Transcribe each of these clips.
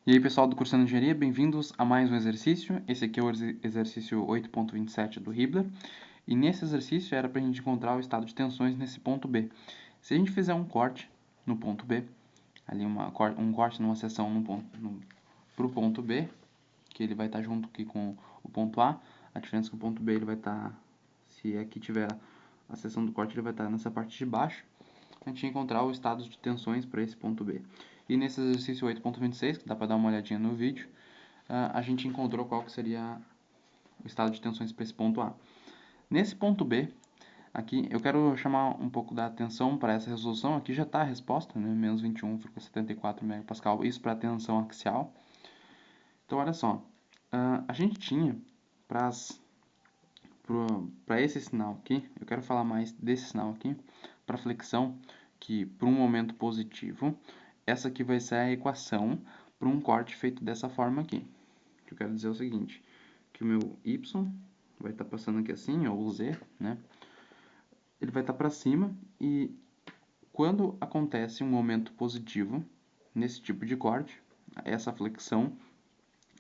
E aí, pessoal do Cursando Engenharia, bem-vindos a mais um exercício. Esse aqui é o exercício 8.27 do Hibbeler. E nesse exercício era para a gente encontrar o estado de tensões nesse ponto B. Se a gente fizer um corte no ponto B, ali um corte numa seção para o ponto B, que ele vai estar junto aqui com o ponto A diferença é que o ponto B ele vai estar, se aqui tiver a seção do corte, ele vai estar nessa parte de baixo. A gente ia encontrar o estado de tensões para esse ponto B. E nesse exercício 8.26, que dá para dar uma olhadinha no vídeo, a gente encontrou qual que seria o estado de tensões para esse ponto A. Nesse ponto B, aqui eu quero chamar um pouco da atenção para essa resolução. Aqui já está a resposta, né? Menos 21,74 MPa, isso para a tensão axial. Então, olha só, a gente tinha para esse sinal aqui, eu quero falar mais desse sinal aqui, para flexão, que para um momento positivo, essa aqui vai ser a equação para um corte feito dessa forma aqui. O que eu quero dizer é o seguinte, que o meu y vai estar passando aqui assim, ou o z, né? Ele vai estar para cima e quando acontece um momento positivo nesse tipo de corte, essa flexão,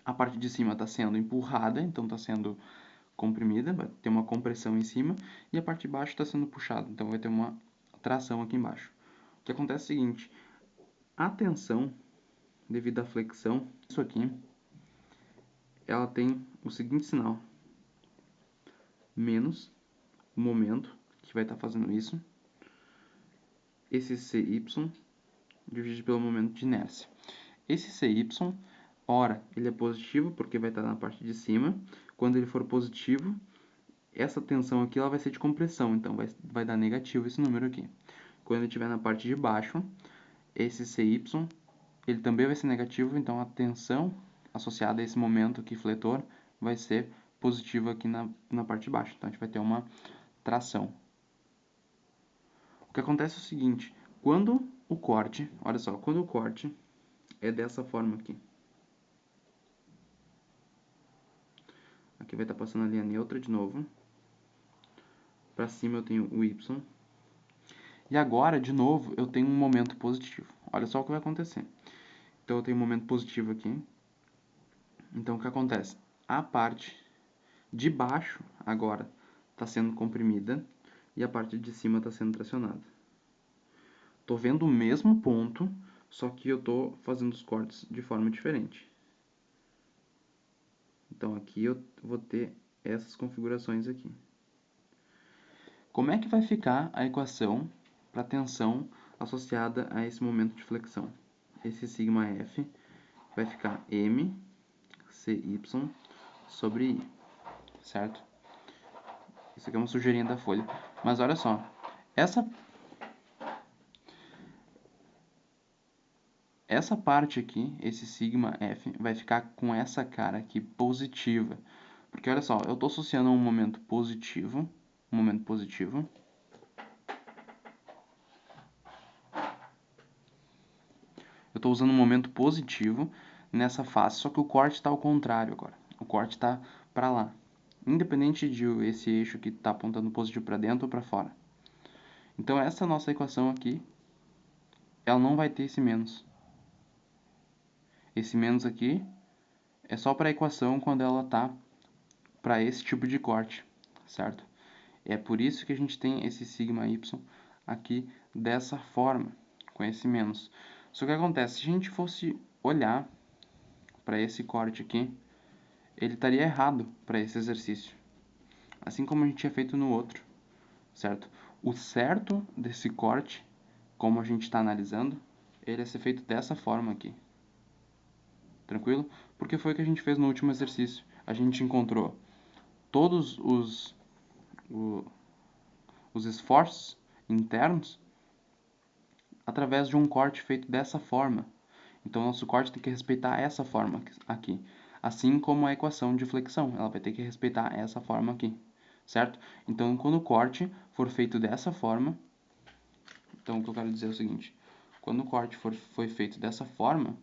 a parte de cima está sendo empurrada, então está sendo comprimida, vai ter uma compressão em cima, e a parte de baixo está sendo puxada, então vai ter uma tração aqui embaixo. O que acontece é o seguinte, a tensão devido à flexão, isso aqui, ela tem o seguinte sinal, menos o momento, que vai estar fazendo isso, esse CY dividido pelo momento de inércia. Esse CY, ora, ele é positivo, porque vai estar na parte de cima, quando ele for positivo, essa tensão aqui ela vai ser de compressão, então vai dar negativo esse número aqui. Quando ele estiver na parte de baixo, esse CY, ele também vai ser negativo, então a tensão associada a esse momento aqui fletor vai ser positiva aqui na parte de baixo. Então a gente vai ter uma tração. O que acontece é o seguinte, quando o corte, olha só, quando o corte é dessa forma aqui. Aqui vai estar passando a linha neutra de novo. Para cima eu tenho o Y. E agora, de novo, eu tenho um momento positivo. Olha só o que vai acontecer. Então, eu tenho um momento positivo aqui. Então, o que acontece? A parte de baixo, agora, está sendo comprimida. E a parte de cima está sendo tracionada. Estou vendo o mesmo ponto, só que eu estou fazendo os cortes de forma diferente. Então, aqui eu vou ter essas configurações aqui. Como é que vai ficar a equação para a tensão associada a esse momento de flexão? Esse σf vai ficar m cy sobre i, certo? Isso aqui é uma sujeirinha da folha. Mas olha só, essa parte aqui, esse sigma f, vai ficar com essa cara aqui positiva. Porque olha só, eu estou associando um momento positivo, eu estou usando um momento positivo nessa face, só que o corte está ao contrário agora. O corte está para lá. Independente de esse eixo aqui está apontando positivo para dentro ou para fora. Então essa nossa equação aqui, ela não vai ter esse menos. Esse menos aqui é só para a equação quando ela está para esse tipo de corte, certo? É por isso que a gente tem esse sigma y aqui dessa forma, com esse menos. Só que acontece, se a gente fosse olhar para esse corte aqui, ele estaria errado para esse exercício. Assim como a gente tinha feito no outro, certo? O certo desse corte, como a gente está analisando, ele é ser feito dessa forma aqui. Tranquilo? Porque foi o que a gente fez no último exercício. A gente encontrou todos os esforços internos através de um corte feito dessa forma. Então, nosso corte tem que respeitar essa forma aqui. Assim como a equação de flexão, ela vai ter que respeitar essa forma aqui, certo? Então, quando o corte for feito dessa forma, então o que eu quero dizer é o seguinte, quando o corte foi feito dessa forma,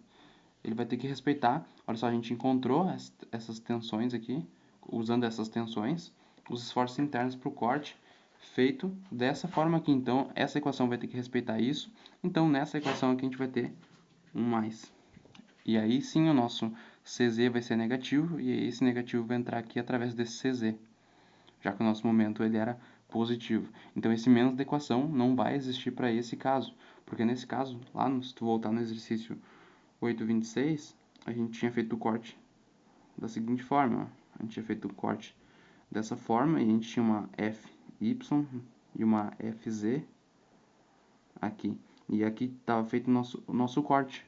ele vai ter que respeitar, olha só, a gente encontrou essas tensões aqui, usando essas tensões, os esforços internos para o corte feito dessa forma aqui. Então, essa equação vai ter que respeitar isso. Então, nessa equação aqui, a gente vai ter um mais. E aí sim o nosso CZ vai ser negativo, e esse negativo vai entrar aqui através desse CZ, já que o nosso momento ele era positivo. Então esse menos da equação não vai existir para esse caso, porque nesse caso, lá se tu voltar no exercício 8.26, a gente tinha feito o corte da seguinte forma, ó. A gente tinha feito o corte dessa forma, e a gente tinha uma FY e uma FZ aqui. E aqui estava feito o nosso corte.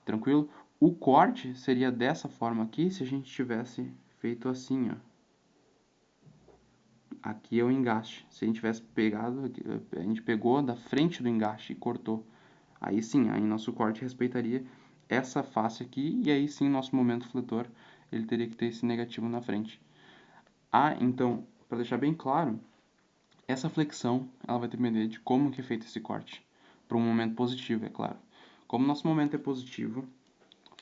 Tranquilo? O corte seria dessa forma aqui se a gente tivesse feito assim, ó. Aqui é o engaste. Se a gente tivesse pegado, a gente pegou da frente do engaste e cortou. Aí sim, aí nosso corte respeitaria essa face aqui, e aí sim nosso momento fletor ele teria que ter esse negativo na frente. Ah, então, para deixar bem claro, essa flexão ela vai depender de como que é feito esse corte. Para um momento positivo, é claro. Como nosso momento é positivo,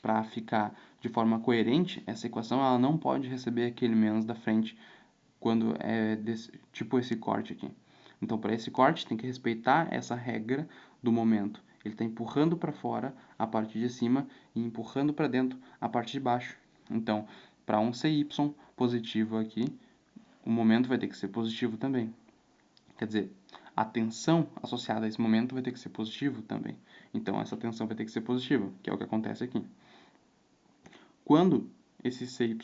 para ficar de forma coerente, essa equação ela não pode receber aquele menos da frente quando é tipo esse corte aqui. Então, para esse corte, tem que respeitar essa regra do momento. Ele está empurrando para fora a parte de cima e empurrando para dentro a parte de baixo. Então, para um CY positivo aqui, o momento vai ter que ser positivo também. Quer dizer, a tensão associada a esse momento vai ter que ser positivo também. Então, essa tensão vai ter que ser positiva, que é o que acontece aqui. Quando esse CY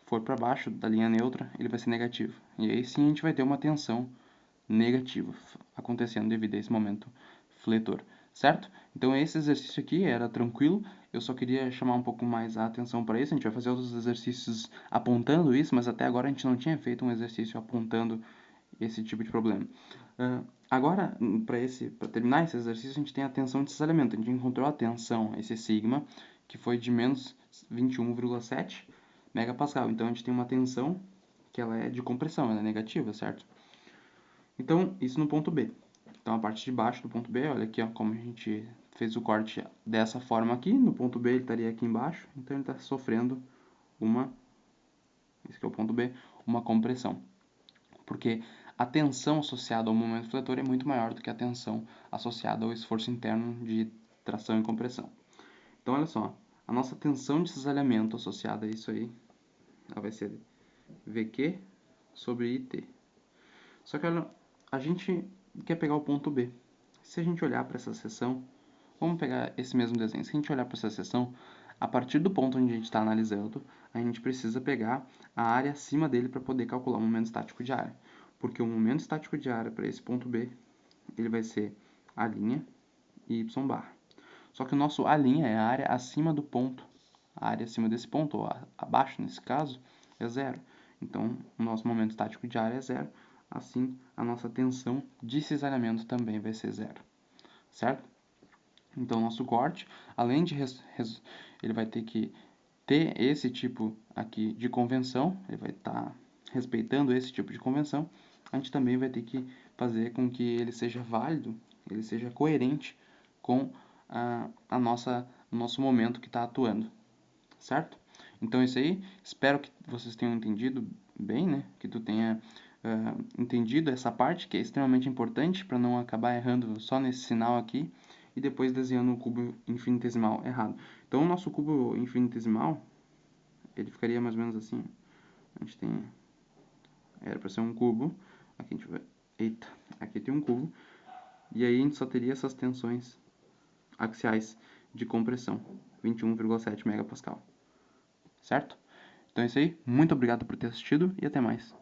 for para baixo da linha neutra, ele vai ser negativo. E aí sim a gente vai ter uma tensão negativa acontecendo devido a esse momento fletor, certo? Então esse exercício aqui era tranquilo, eu só queria chamar um pouco mais a atenção para isso. A gente vai fazer outros exercícios apontando isso, mas até agora a gente não tinha feito um exercício apontando esse tipo de problema. Agora, para terminar esse exercício, a gente tem a tensão de cisalhamento. A gente encontrou a tensão, esse sigma, que foi de menos 21,7 megapascal. Então, a gente tem uma tensão que ela é de compressão, ela é negativa, certo? Então, isso no ponto B. Então, a parte de baixo do ponto B, olha aqui, ó, como a gente fez o corte dessa forma aqui, no ponto B ele estaria aqui embaixo, então ele está sofrendo esse aqui é o ponto B, uma compressão. Porque a tensão associada ao momento fletor é muito maior do que a tensão associada ao esforço interno de tração e compressão. Então, olha só, a nossa tensão de cisalhamento associada a isso aí, ela vai ser VQ sobre IT. Só que olha, a gente quer pegar o ponto B. Se a gente olhar para essa seção, vamos pegar esse mesmo desenho. Se a gente olhar para essa seção, a partir do ponto onde a gente está analisando, a gente precisa pegar a área acima dele para poder calcular o momento estático de área. Porque o momento estático de área para esse ponto B, ele vai ser A' e Y barra. Só que o nosso A' é a área acima do ponto. A área acima desse ponto, ou abaixo nesse caso, é zero. Então, o nosso momento estático de área é zero. Assim, a nossa tensão de cisalhamento também vai ser zero. Certo? Então, nosso corte, além de ele vai ter que ter esse tipo aqui de convenção, ele vai estar respeitando esse tipo de convenção, a gente também vai ter que fazer com que ele seja válido, ele seja coerente com o nosso momento que está atuando, certo? Então, isso aí, espero que vocês tenham entendido bem, né? Que tu tenha entendido essa parte, que é extremamente importante para não acabar errando só nesse sinal aqui e depois desenhando um cubo infinitesimal errado. Então, o nosso cubo infinitesimal, ele ficaria mais ou menos assim. A gente tem... Era para ser um cubo. Aqui a gente vai... Eita, aqui tem um cubo. E aí a gente só teria essas tensões axiais de compressão. 21,7 megapascal. Certo? Então é isso aí. Muito obrigado por ter assistido e até mais.